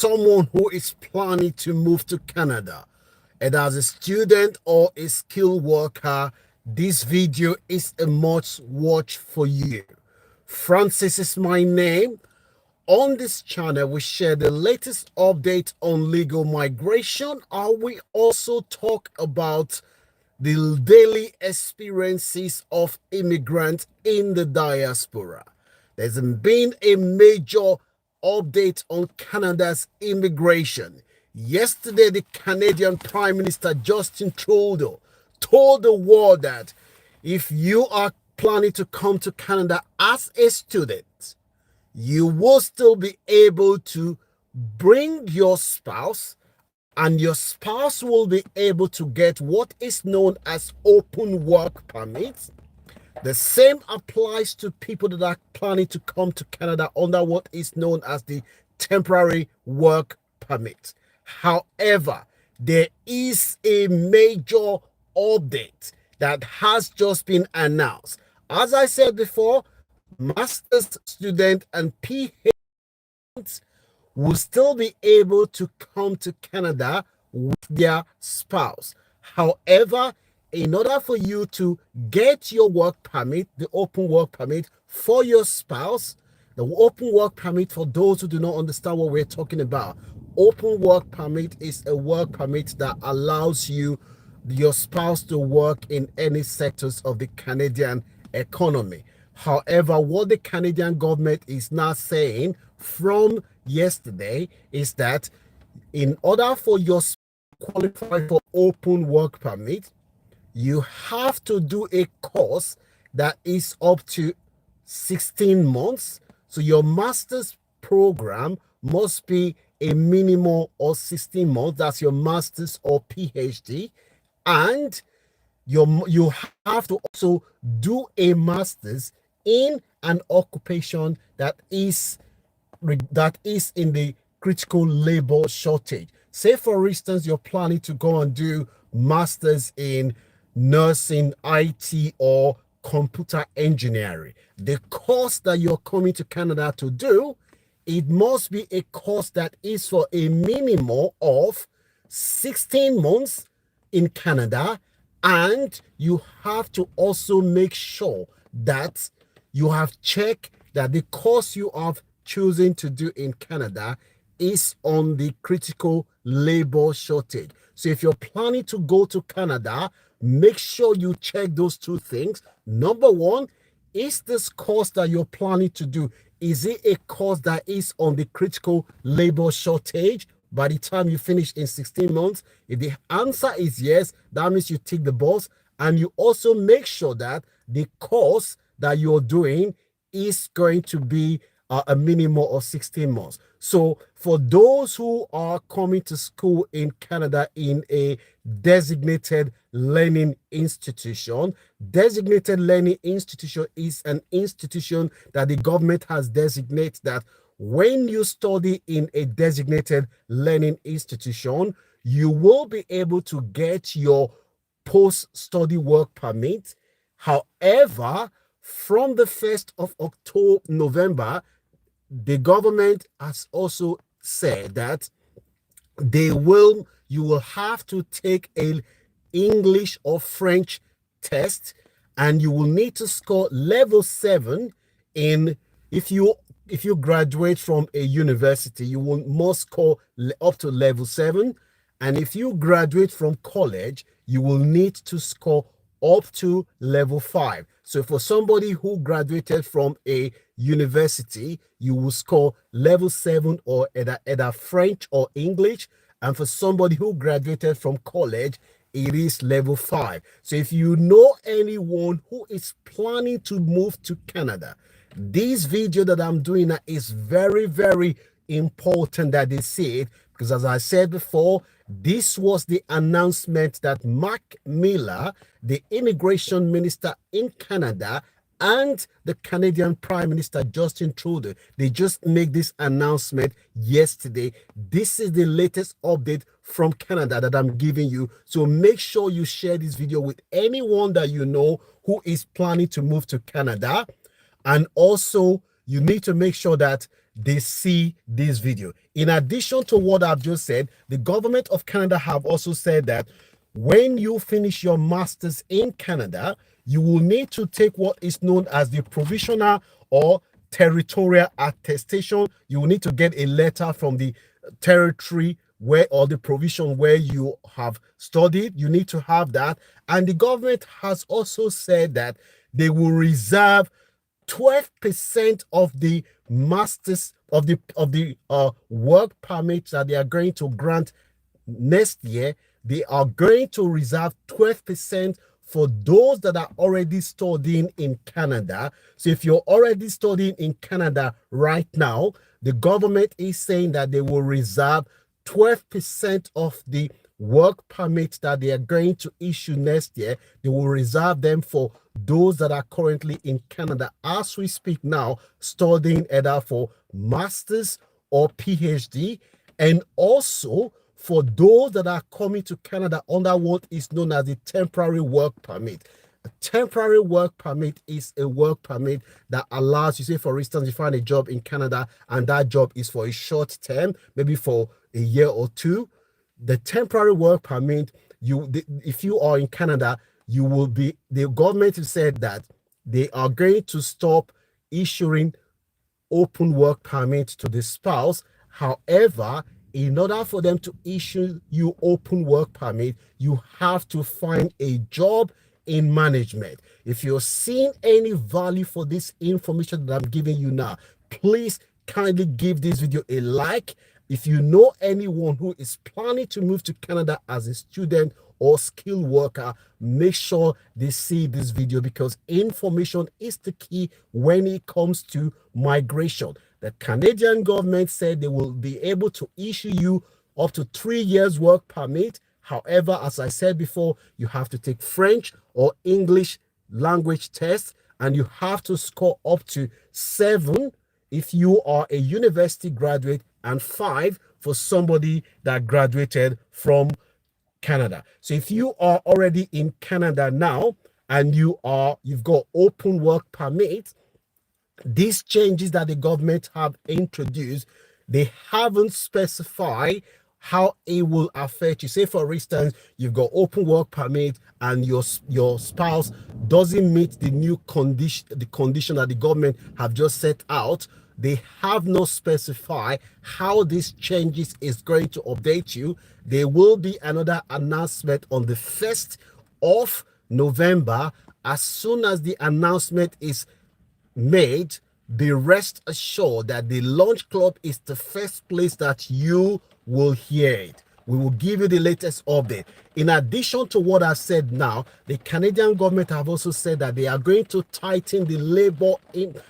someone who is planning to move to Canada, and as a student or a skilled worker, this video is a must watch for you. Francis is my name. On this channel, we share the latest update on legal migration, and we also talk about the daily experiences of immigrants in the diaspora. There's been a major update on Canada's immigration. Yesterday, the Canadian Prime Minister Justin Trudeau told the world that if you are planning to come to Canada as a student, you will still be able to bring your spouse, and your spouse will be able to get what is known as open work permits. The same applies to people that are planning to come to Canada under what is known as the temporary work permit. However, there is a major update that has just been announced. As I said before, master's student and PhD will still be able to come to Canada with their spouse. However, in order for you to get your work permit, the open work permit for your spouse, the open work permit, for those who do not understand what we're talking about, open work permit is a work permit that allows your spouse to work in any sectors of the Canadian economy. However, what the Canadian government is now saying from yesterday is that in order for your spouse to qualify for open work permit, you have to do a course that is up to 16 months. So your master's program must be a minimum of 16 months. That's your master's or PhD. And you have to also do a master's in an occupation that is in the critical labor shortage. Say, for instance, you're planning to go and do masters in nursing, IT, or computer engineering. The course that you're coming to Canada to do, it must be a course that is for a minimum of 16 months in Canada, and you have to also make sure that you have checked that the course you have chosen to do in Canada is on the critical labor shortage. So if you're planning to go to Canada, make sure you check those two things. Number one, is this course that you're planning to do, is it a course that is on the critical labor shortage by the time you finish in 16 months? If the answer is yes, that means you tick the box. And you also make sure that the course that you're doing is going to be a minimum of 16 months. So for those who are coming to school in Canada in a designated learning institution is an institution that the government has designated that when you study in a designated learning institution, you will be able to get your post-study work permit. However, from the 1st of November, the government has also said that you will have to take a English or French test, and you will need to score level 7 in, if you graduate from a university, must score up to level 7, and if you graduate from college, you will need to score up to level 5. So for somebody who graduated from a university, you will score level 7 or either French or English. And for somebody who graduated from college, it is level 5. So if you know anyone who is planning to move to Canada, this video that I'm doing now is very, very important that they see it, because as I said before, this was the announcement that Mark Miller, the immigration minister in Canada, and the Canadian Prime Minister Justin Trudeau, they just made this announcement yesterday. This is the latest update from Canada that I'm giving you. So make sure you share this video with anyone that you know who is planning to move to Canada. And also, you need to make sure that they see this video. In addition to what I've just said, the government of Canada have also said that when you finish your master's in Canada, you will need to take what is known as the provisional or territorial attestation. You will need to get a letter from the territory where, or the provision where you have studied. You need to have that. And the government has also said that they will reserve 12% of the masters of the work permits that they are going to grant next year. They are going to reserve 12% for those that are already studying in Canada. So if you're already studying in Canada right now, the government is saying that they will reserve 12% of the work permits that they are going to issue next year. They will reserve them for those that are currently in Canada as we speak now, studying either for master's or PhD, and also for those that are coming to Canada under what is known as the temporary work permit. A temporary work permit is a work permit that allows you, say for instance, you find a job in Canada and that job is for a short term, maybe for a year or two. The temporary work permit, if you are in Canada, you will be, the government has said that they are going to stop issuing open work permits to the spouse. However, in order for them to issue you open work permit, you have to find a job in management. If you're seeing any value for this information that I'm giving you now, please kindly give this video a like. If you know anyone who is planning to move to Canada as a student or skilled worker, make sure they see this video, because information is the key when it comes to migration. The Canadian government said they will be able to issue you up to 3 years work permit. However, as I said before, you have to take French or English language tests, and you have to score up to 7 if you are a university graduate and 5 for somebody that graduated from Canada. So if you are already in Canada now and you've got open work permit, these changes that the government have introduced, they haven't specified how it will affect you. Say for instance, you've got open work permit and your spouse doesn't meet the new condition, the condition that the government have just set out. They have not specified how these changes is going to update you. There will be another announcement on the 1st of November. As soon as the announcement is made, be rest assured that the Launch Club is the first place that you will hear it. We will give you the latest update. In addition to what I said now, the Canadian government have also said that they are going to tighten the labor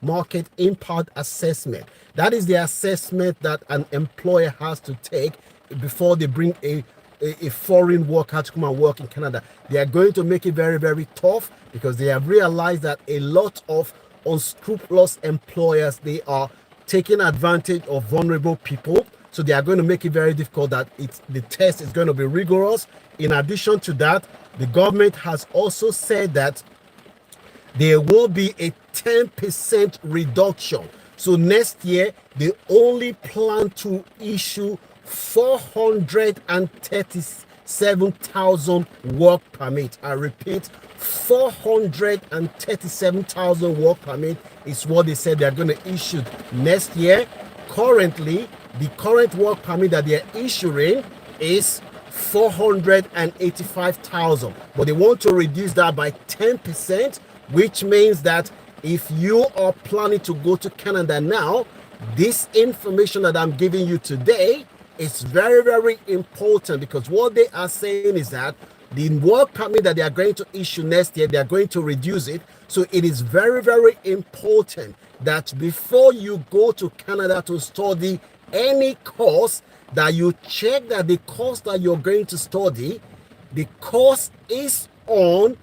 market impact assessment. That is the assessment that an employer has to take before they bring a foreign worker to come and work in Canada. They are going to make it very, very tough, because they have realized that a lot of unscrupulous employers, they are taking advantage of vulnerable people. So they are going to make it very difficult, that the test is going to be rigorous. In addition to that, the government has also said that there will be a 10% reduction. So next year, they only plan to issue 437,000 work permits. I repeat, 437,000 work permits is what they said they're going to issue next year. Currently, the current work permit that they are issuing is 485,000, but they want to reduce that by 10%, which means that if you are planning to go to Canada now, this information that I'm giving you today is very, very important, because what they are saying is that the work permit that they are going to issue next year, they are going to reduce it. So it is very, very important that before you go to Canada to study any course, that you check that the course that you're going to study, the course is on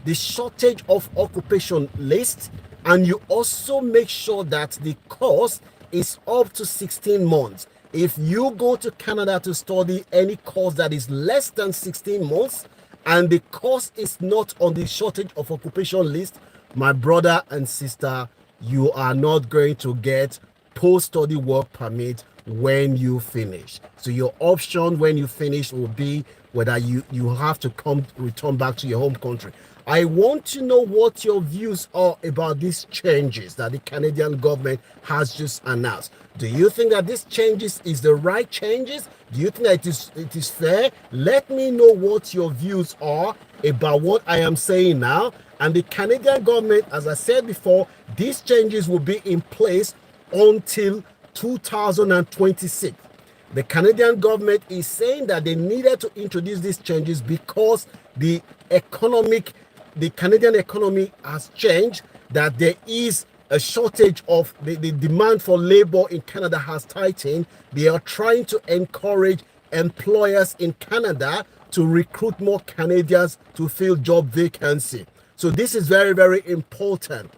the shortage of occupation list, and you also make sure that the course is up to 16 months. If you go to Canada to study any course that is less than 16 months and the course is not on the shortage of occupation list, my brother and sister, you are not going to get post-study work permit when you finish. So your option when you finish will be whether you have to return back to your home country. I want to know what your views are about these changes that the Canadian government has just announced. Do you think that these changes is the right changes? Do you think that it is fair? Let me know what your views are about what I am saying now. And the Canadian government, as I said before, these changes will be in place until 2026. The Canadian government is saying that they needed to introduce these changes because the Canadian economy has changed, that there is a shortage of the demand for labor in Canada has tightened. They are trying to encourage employers in Canada to recruit more Canadians to fill job vacancy. So this is very, very important.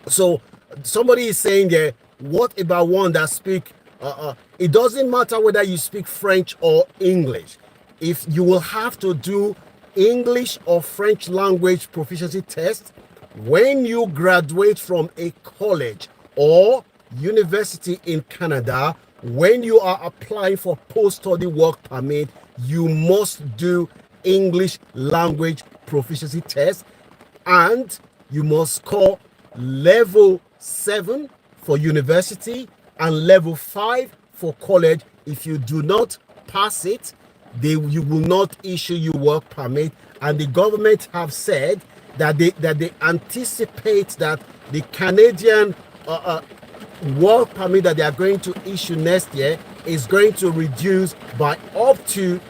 So somebody is saying there, what about one that speak, it doesn't matter whether you speak French or English. If you will have to do English or French language proficiency test when you graduate from a college or university in Canada. When you are applying for post-study work permit, you must do English language proficiency test, and you must score level 7 for university and level 5 for college. If you do not pass it, you will not issue you work permit. And the government have said that they anticipate that the Canadian work permit that they are going to issue next year is going to reduce by up to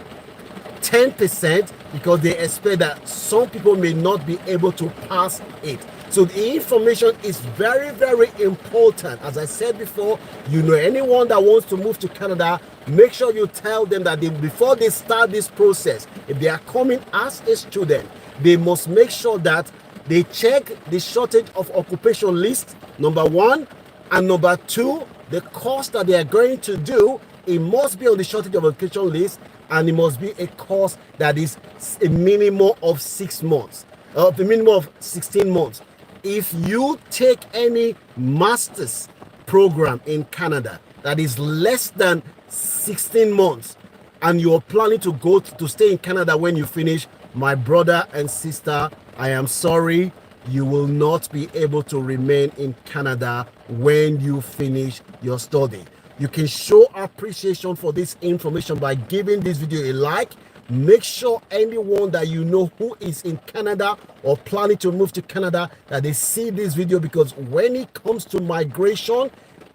10%, because they expect that some people may not be able to pass it. So the information is very, very important. As I said before, anyone that wants to move to Canada, make sure you tell them that before they start this process, if they are coming as a student, they must make sure that they check the shortage of occupation list, number 1, and number 2, the course that they are going to do, it must be on the shortage of occupation list, and it must be a course that is a minimum of 6 months, the minimum of 16 months. If you take any master's program in Canada that is less than 16 months and you're planning to go to stay in Canada when you finish, my brother and sister, I am sorry, you will not be able to remain in Canada when you finish your study. You can show appreciation for this information by giving this video a like. Make sure anyone that you know who is in Canada or planning to move to Canada, that they see this video, because when it comes to migration,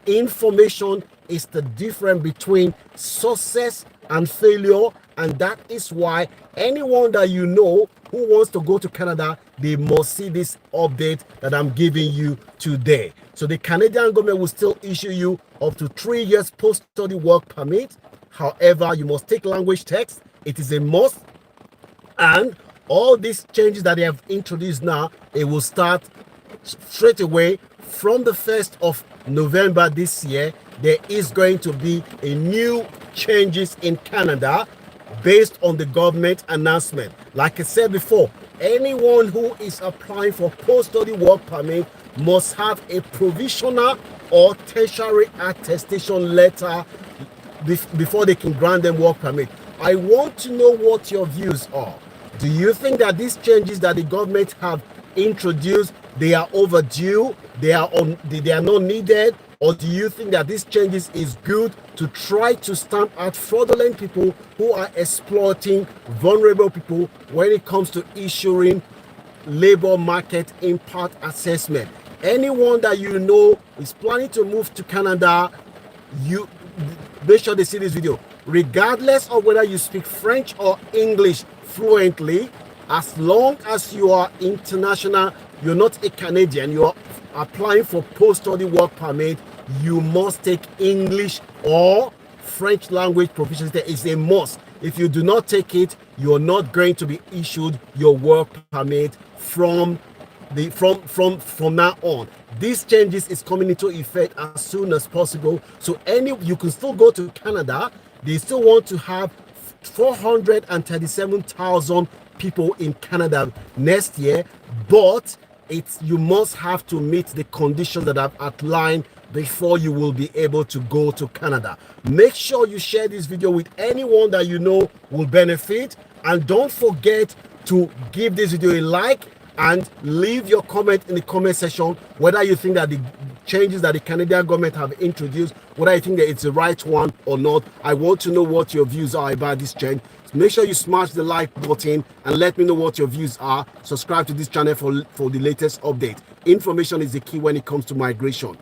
information is the difference between success and failure. And that is why anyone that you know who wants to go to Canada, they must see this update that I'm giving you today. So the Canadian government will still issue you up to 3 years post-study work permit. However, you must take language tests. It is a must. And all these changes that they have introduced now, it will start straight away from the 1st of November this year. There is going to be a new changes in Canada based on the government announcement. Like I said before, anyone who is applying for post-study work permit must have a provisional or tertiary attestation letter before they can grant them work permit. I want to know what your views are. Do you think that these changes that the government have introduced, they are overdue, they are not needed? Or do you think that these changes is good to try to stamp out fraudulent people who are exploiting vulnerable people when it comes to issuing labor market impact assessment? Anyone that you know is planning to move to Canada, you make sure they see this video. Regardless of whether you speak French or English fluently, as long as you are international, you're not a Canadian, you are applying for post-study work permit, you must take English or French language proficiency. It's a must. If you do not take it, you're not going to be issued your work permit from now on. These changes is coming into effect as soon as possible. So you can still go to Canada. They still want to have 437,000 people in Canada next year, but you must have to meet the conditions that I've outlined before you will be able to go to Canada. Make sure you share this video with anyone that you know will benefit, and don't forget to give this video a like and leave your comment in the comment section whether you think that the changes that the Canadian government have introduced, whether you think that it's the right one or not. I want to know what your views are about this change. Make sure you smash the like button and let me know what your views are. Subscribe to this channel for the latest update. Information is the key when it comes to migration.